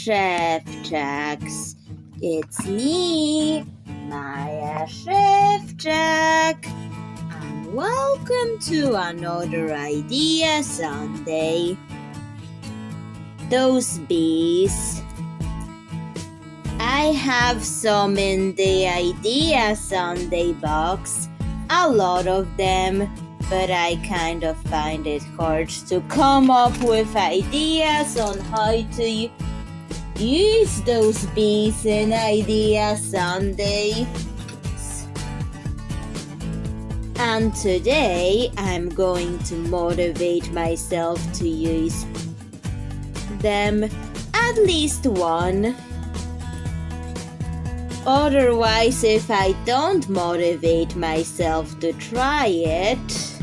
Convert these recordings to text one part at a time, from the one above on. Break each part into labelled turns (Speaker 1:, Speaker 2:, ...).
Speaker 1: Szewczaks. It's me, Maja Szewczak, and welcome to another Idea Sunday. Those bees. I have some in the Idea Sunday box, a lot of them, but I kind of find it hard to come up with ideas on how to use those bees in Idea Sunday. And today I'm going to motivate myself to use them, at least one. Otherwise, if I don't motivate myself to try it,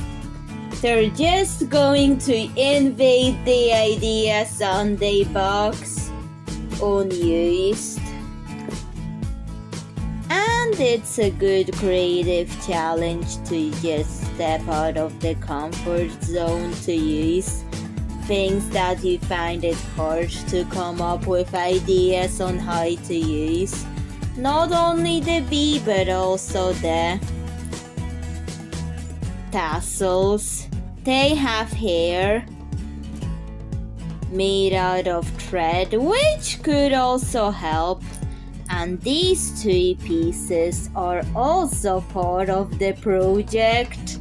Speaker 1: they're just going to invade the Idea Sunday box unused. And it's a good creative challenge to just step out of the comfort zone to use things that you find it hard to come up with ideas on how to use. Not only the bee, but also the tassels. They have hair made out of thread, which could also help. And these three pieces are also part of the project.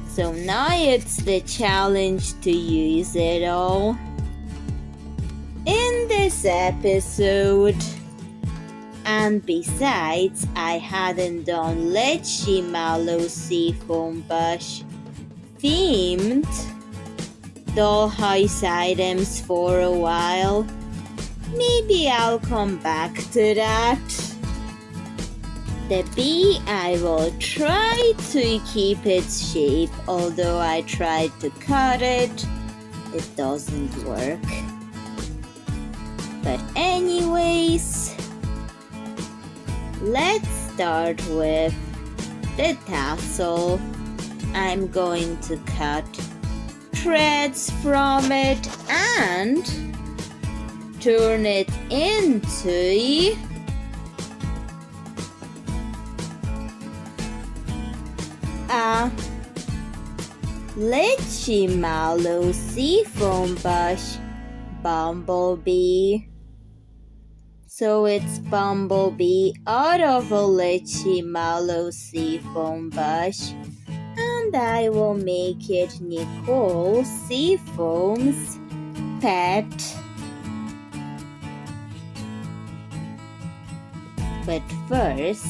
Speaker 1: So now it's the challenge to use it all. In this episode. And besides, I hadn't done Lychee Mallow Seafoam Bush themed dollhouse items for a while. Maybe I'll come back to that. The bee, I will try to keep its shape, although I tried to cut it. It doesn't work. But anyways, let's start with the tassel. I'm going to cut threads from it and turn it into a Lychee Mallow Seafoam Bush Bumblebee. So it's Bumblebee out of a Lychee Mallow Seafoam Bush. And I will make it Nicole Seafoam's pet. But first,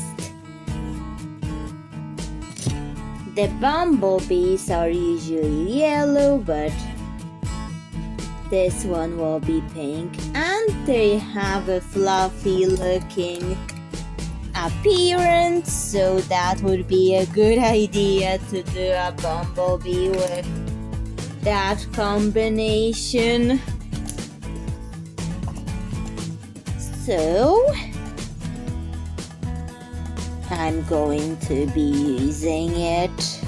Speaker 1: the bumblebees are usually yellow, but this one will be pink, and they have a fluffy looking appearance, so that would be a good idea to do a bumblebee with that combination. So I'm going to be using it.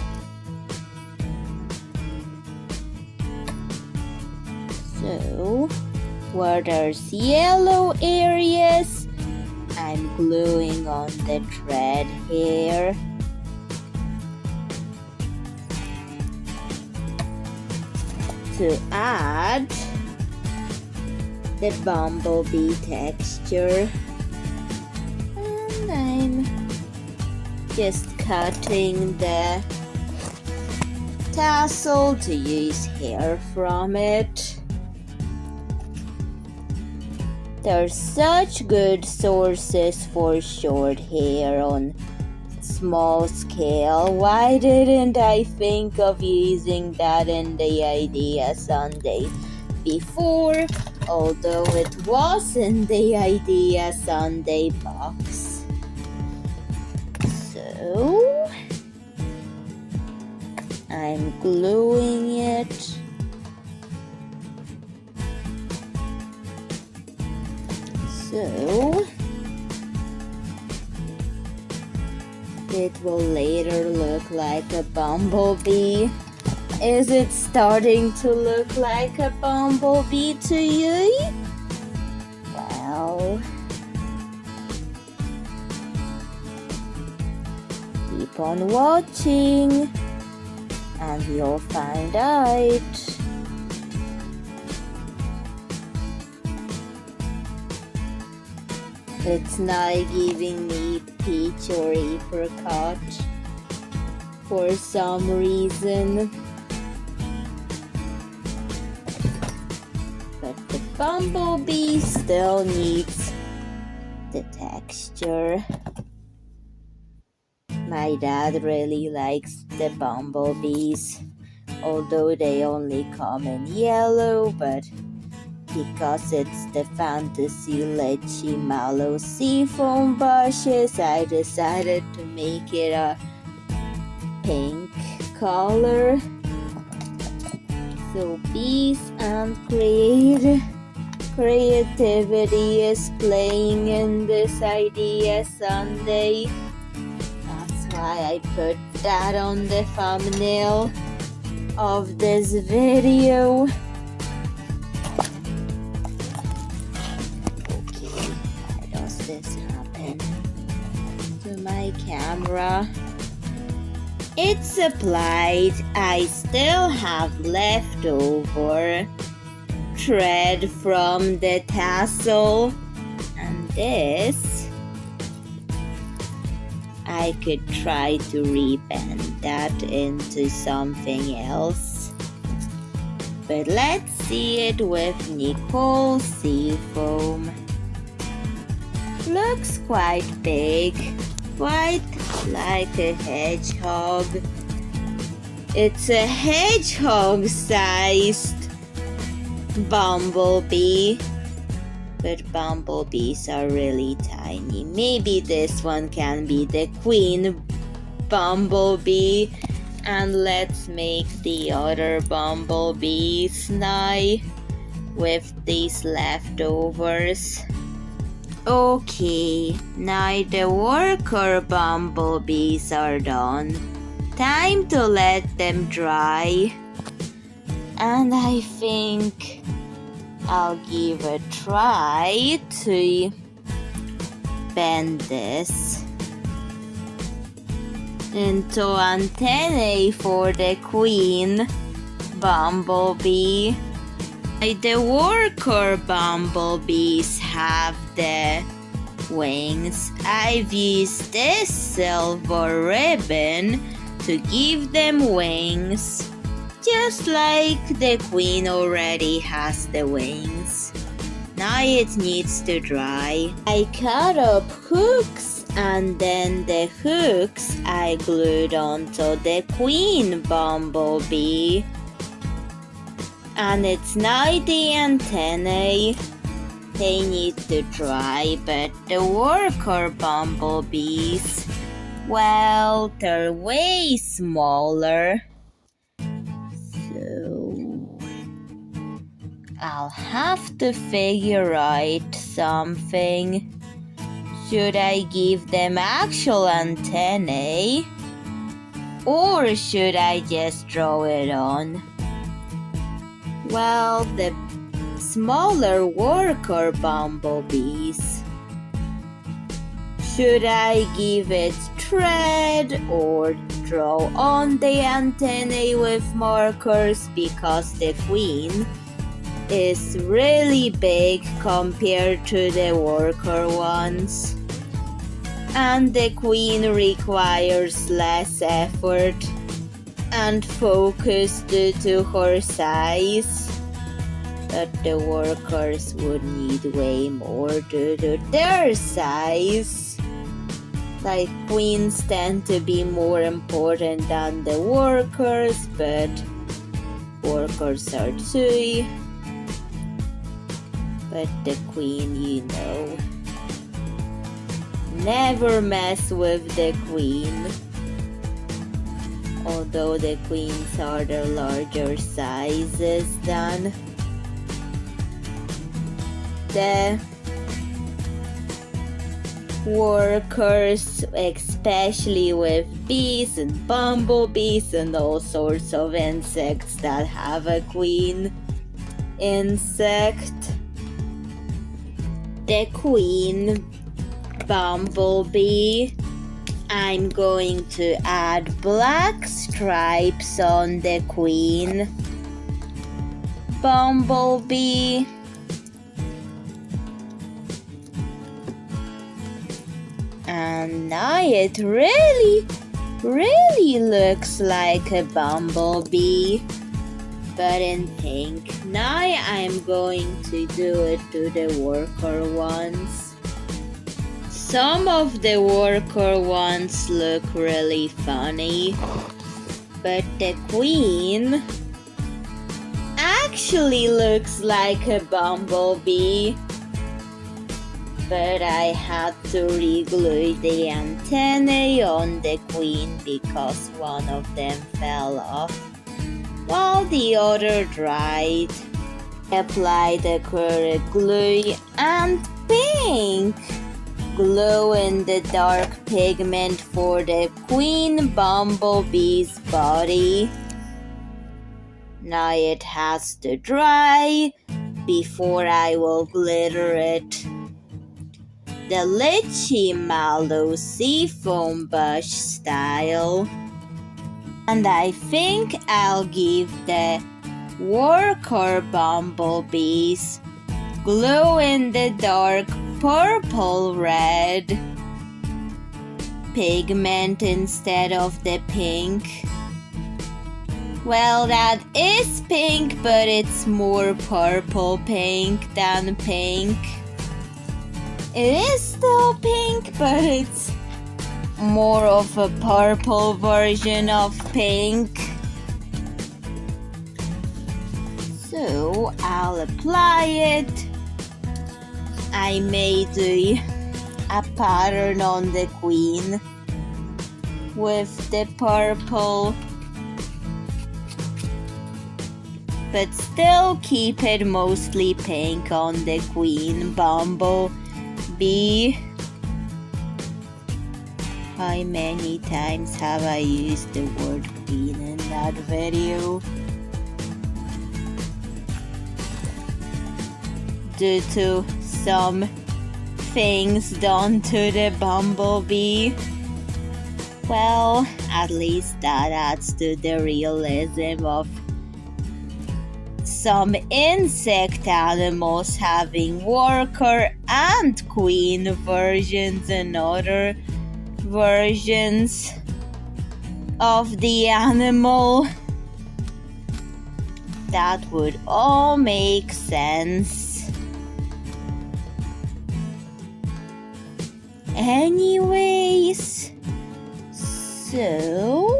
Speaker 1: So where there's yellow areas, I'm gluing on the thread here. To add the bumblebee texture. And I'm just cutting the tassel to use hair from it. There's such good sources for short hair on small scale. Why didn't I think of using that in the Idea Sunday before? Although it was in the Idea Sunday box. So I'm gluing it. So it will later look like a bumblebee. Is it starting to look like a bumblebee to you? Well, keep on watching and you'll find out. It's not giving me peach or apricot for some reason. But the bumblebee still needs the texture. My dad really likes the bumblebees, although they only come in yellow, but because it's the fantasy lychee mallow seafoam bushes, I decided to make it a pink color. So bees and creativity is playing in this idea Sunday. That's why I put that on the thumbnail of this video. This happen to my camera. It's applied. I still have leftover thread from the tassel, and this I could try to rebend that into something else, but let's see it with Nicole's seafoam. Looks quite big, quite like a hedgehog. It's a hedgehog-sized bumblebee, but bumblebees are really tiny. Maybe this one can be the queen bumblebee, and let's make the other bumblebees now with these leftovers. Okay, now the worker bumblebees are done. Time to let them dry. And I think I'll give a try to bend this into antennae for the queen bumblebee. The worker bumblebees have the wings. I've used this silver ribbon to give them wings, just like the queen already has the wings. Now it needs to dry. I cut up hooks, and then the hooks I glued onto the queen bumblebee. And it's now the antennae. They need to dry, but the worker bumblebees, well, they're way smaller. So I'll have to figure out something. Should I give them actual antennae? Or should I just draw it on? Well, the smaller worker bumblebees. Should I give it thread or draw on the antennae with markers, because the queen is really big compared to the worker ones, and the queen requires less effort and focus due to her size, but the workers would need way more due to their size. Like, queens tend to be more important than the workers, but workers are too. But the queen, you know, never mess with the queen. Although the queens are the larger sizes than the workers, especially with bees and bumblebees and all sorts of insects that have a queen insect. the queen bumblebee. I'm going to add black stripes on the queen bumblebee. And now it really looks like a bumblebee, but in pink. Now I'm going to do it to the worker ones. Some of the worker ones look really funny, but the queen actually looks like a bumblebee. But I had to re-glue the antennae on the queen because one of them fell off while the other dried. Apply the acrylic glue and pink glow-in-the-dark pigment for the queen bumblebee's body. Now it has to dry before I will glitter it. The lychee mallow seafoam bush style. And I think I'll give the worker bumblebees glow-in-the-dark purple red pigment instead of the pink. Well, that is pink, but it's more purple pink than pink. It is still pink, but it's more of a purple version of pink. So I'll apply it. I made a pattern on the queen with the purple, but still keep it mostly pink on the queen bumblebee. How many times have I used the word queen in that video? Due to some things done to the bumblebee. Well, at least that adds to the realism of some insect animals having worker and queen versions and other versions of the animal. That would all make sense. Anyways, so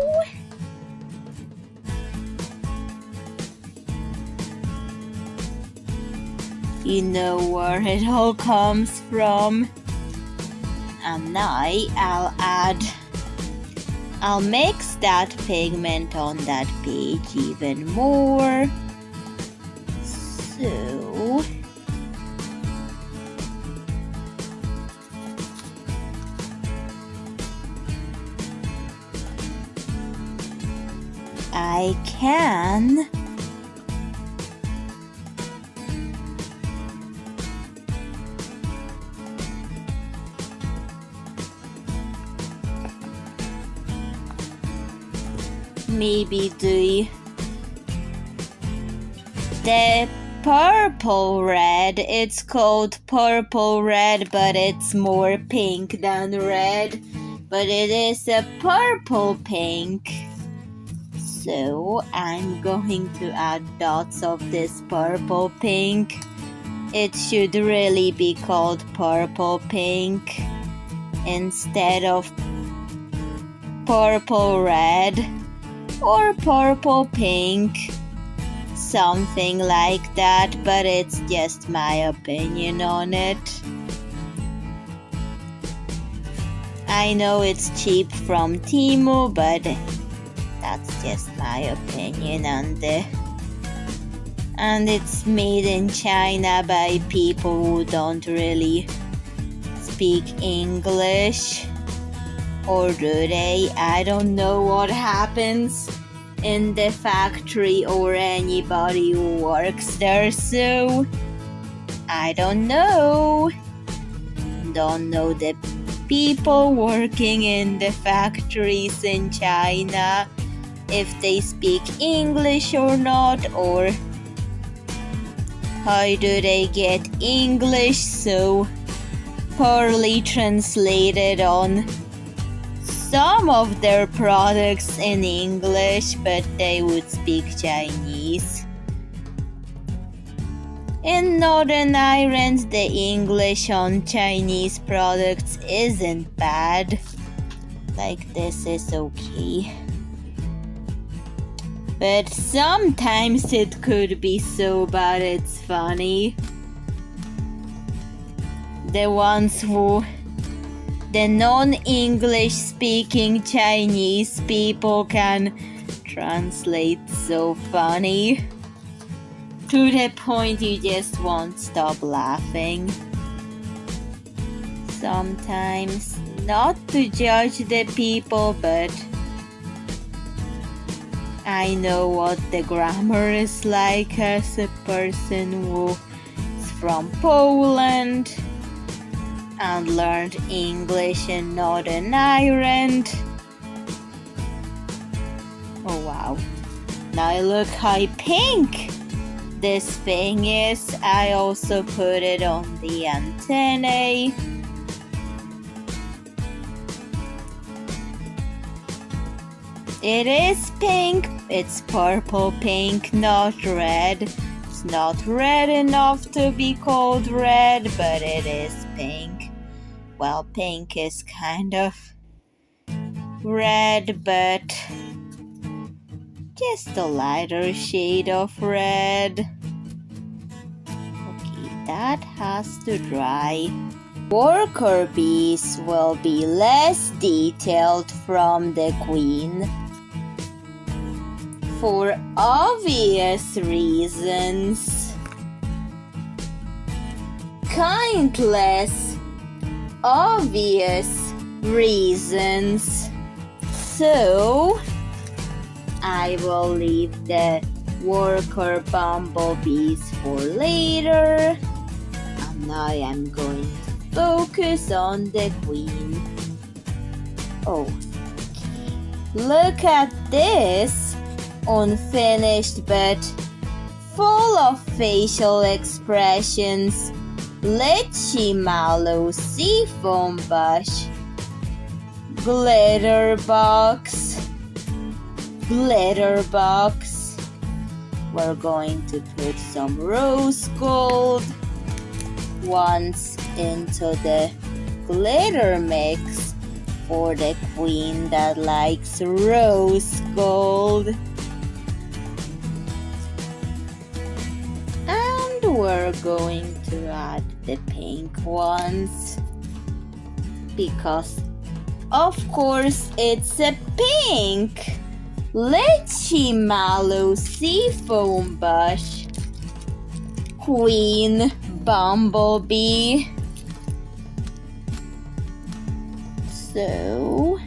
Speaker 1: you know where it all comes from. And now I'll mix that pigment on that page even more. So I can maybe do the purple red. It's called purple red, but it's more pink than red. But it is a purple pink. So I'm going to add dots of this purple pink. It should really be called purple pink instead of purple red or purple pink, something like that, but it's just my opinion on it. I know it's cheap from Temu, but that's just my opinion and it's made in China by people who don't really speak English. Or do they? I don't know what happens in the factory or anybody who works there, so I don't know. don't know the people working in the factories in China, if they speak English or not, or how do they get English so poorly translated on some of their products in English, but they would speak Chinese. In Northern Ireland, the English on Chinese products isn't bad. Like, this is okay. But sometimes it could be so bad it's funny. The non-English speaking Chinese people can translate so funny, to the point you just won't stop laughing. Sometimes, not to judge the people, but I know what the grammar is like as a person who is from Poland and learned English in Northern Ireland. Oh wow. Now look how pink this thing is. I also put it on the antennae. It is pink. It's purple pink, not red. It's not red enough to be called red, but it is pink. Well, pink is kind of red, but just a lighter shade of red. Okay, that has to dry. Worker bees will be less detailed from the queen, for obvious reasons. Countless obvious reasons. So I will leave the worker bumblebees for later. And now I'm going to focus on the queen. Oh, look at this unfinished but full of facial expressions lychee mallow seafoam bush glitter box. We're going to put some rose gold once into the glitter mix for the queen that likes rose gold. And we're going to add the pink ones because of course it's a pink lychee mallow seafoam bush queen bumblebee. So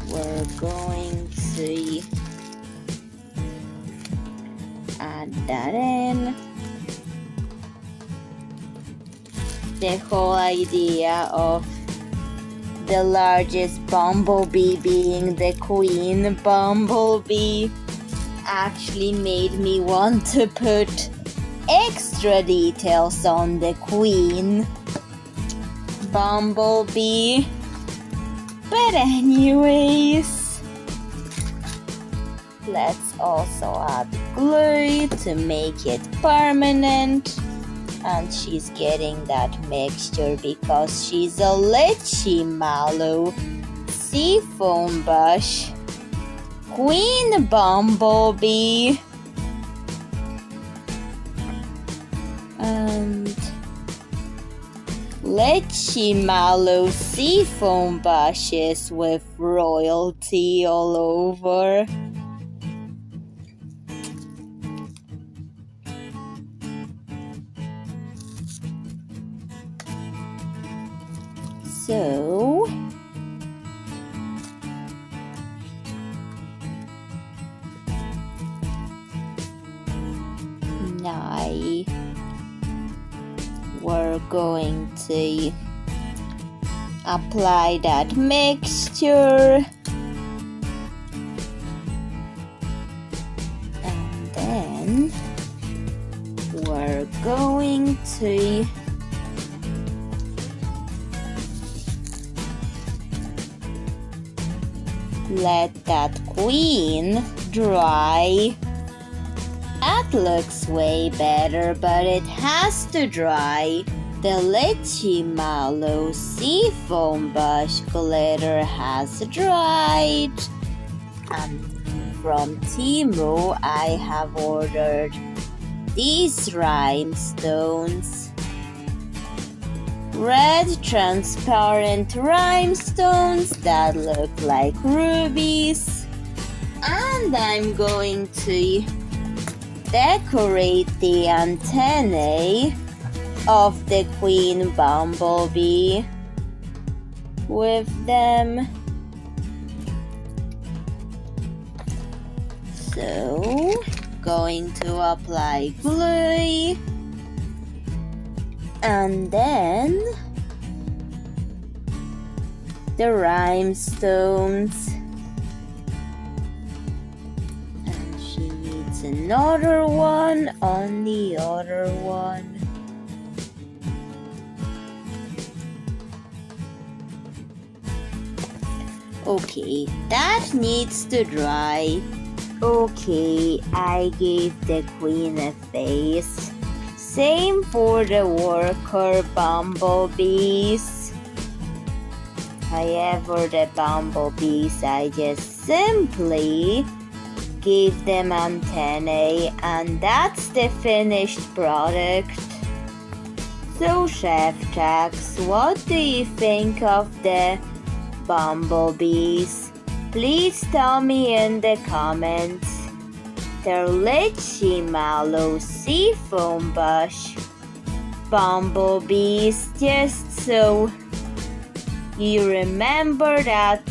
Speaker 1: we're going to add that in. The whole idea of the largest bumblebee being the queen bumblebee actually made me want to put extra details on the queen bumblebee. But anyways, let's also add glue to make it permanent. And she's getting that mixture because she's a lychee mallow seafoam bush queen bumblebee. And lychee mallow seafoam bushes with royalty all over. So now we're going to apply that mixture. And then we're going to let that queen dry. That looks way better, but it has to dry. The lychee mallow seafoam bush glitter has dried. And from Temu, I have ordered these rhinestones. Red transparent rhinestones that look like rubies. And I'm going to decorate the antennae of the queen bumblebee with them. So, going to apply glue, and then the rhinestones. And she needs another one on the other one. Okay, that needs to dry. Okay, I gave the queen a face. Same for the worker bumblebees. However, the bumblebees, I just simply gave them antennae, and that's the finished product. So, Szewczaks, what do you think of the bumblebees? Please tell me in the comments. The lychee mallow seafoam bush bumblebees, just so you remember that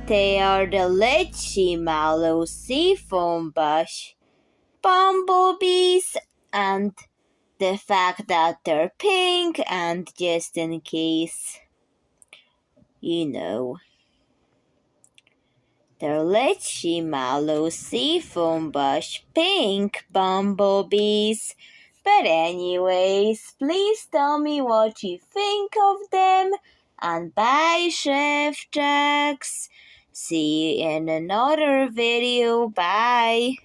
Speaker 1: they are the lychee mallow seafoam bush bumblebees, and the fact that they're pink, and just in case you know, the lychee mallow seafoam bush pink bumblebees. But anyways, please tell me what you think of them, and bye, Szewczaks. See you in another video. Bye.